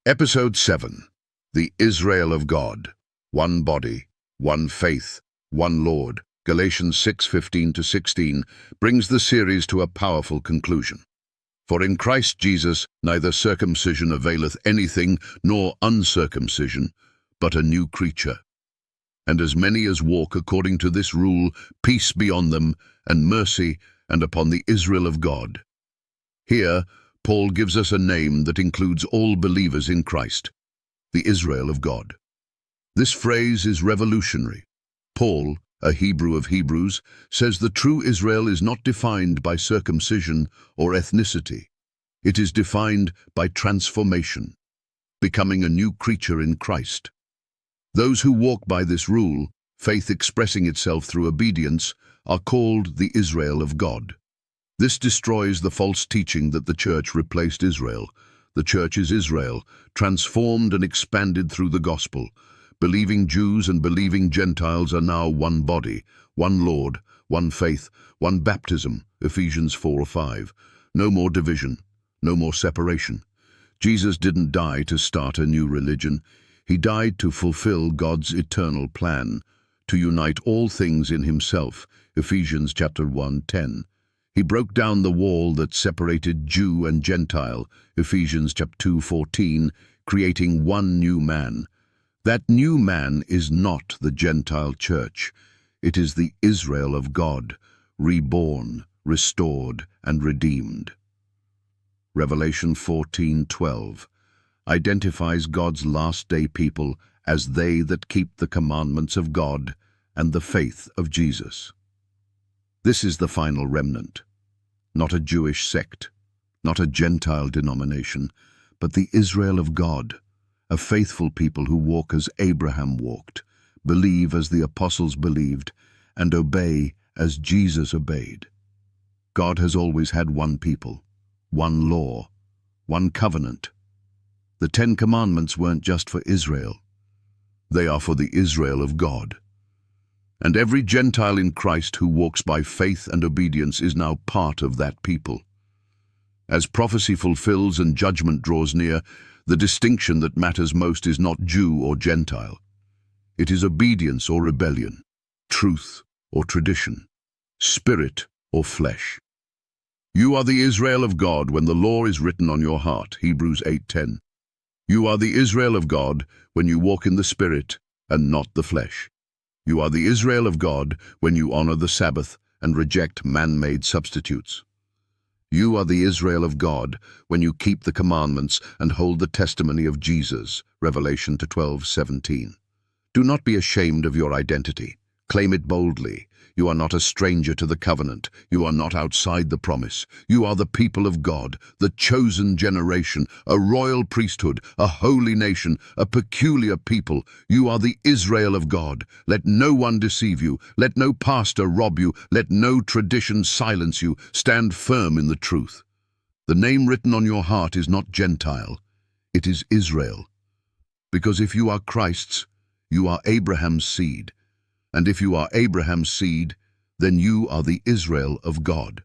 Episode 7. The Israel of God. One body, one faith, one Lord. Galatians 6:15-16 brings the series to a powerful conclusion. For in Christ Jesus neither circumcision availeth anything, nor uncircumcision, but a new creature. And as many as walk according to this rule, peace be on them, and mercy, and upon the Israel of God. Here, Paul gives us a name that includes all believers in Christ, the Israel of God. This phrase is revolutionary. Paul, a Hebrew of Hebrews, says the true Israel is not defined by circumcision or ethnicity. It is defined by transformation, becoming a new creature in Christ. Those who walk by this rule, faith expressing itself through obedience, are called the Israel of God. This destroys the false teaching that the church replaced Israel. The church is Israel, transformed and expanded through the gospel. Believing Jews and believing Gentiles are now one body, one Lord, one faith, one baptism, Ephesians 4:5. No more division, no more separation. Jesus didn't die to start a new religion. He died to fulfill God's eternal plan, to unite all things in himself, Ephesians chapter 1:10. He broke down the wall that separated Jew and Gentile, Ephesians chapter 2:14, creating one new man. That new man is not the Gentile church. It is the Israel of God, reborn, restored, and redeemed. Revelation 14:12 identifies God's last-day people as they that keep the commandments of God and the faith of Jesus. This is the final remnant, not a Jewish sect, not a Gentile denomination, but the Israel of God, a faithful people who walk as Abraham walked, believe as the apostles believed, and obey as Jesus obeyed. God has always had one people, one law, one covenant. The 10 Commandments weren't just for Israel. They are for the Israel of God. And every Gentile in Christ who walks by faith and obedience is now part of that people. As prophecy fulfills and judgment draws near, the distinction that matters most is not Jew or Gentile. It is obedience or rebellion, truth or tradition, spirit or flesh. You are the Israel of God when the law is written on your heart, Hebrews 8:10. You are the Israel of God when you walk in the Spirit and not the flesh. You are the Israel of God when you honor the Sabbath and reject man-made substitutes. You are the Israel of God when you keep the commandments and hold the testimony of Jesus, Revelation 12:17. Do not be ashamed of your identity. Claim it boldly. You are not a stranger to the covenant. You are not outside the promise. You are the people of God, the chosen generation, a royal priesthood, a holy nation, a peculiar people. You are the Israel of God. Let no one deceive you. Let no pastor rob you. Let no tradition silence you. Stand firm in the truth. The name written on your heart is not Gentile. It is Israel. Because if you are Christ's, you are Abraham's seed. And if you are Abraham's seed, then you are the Israel of God.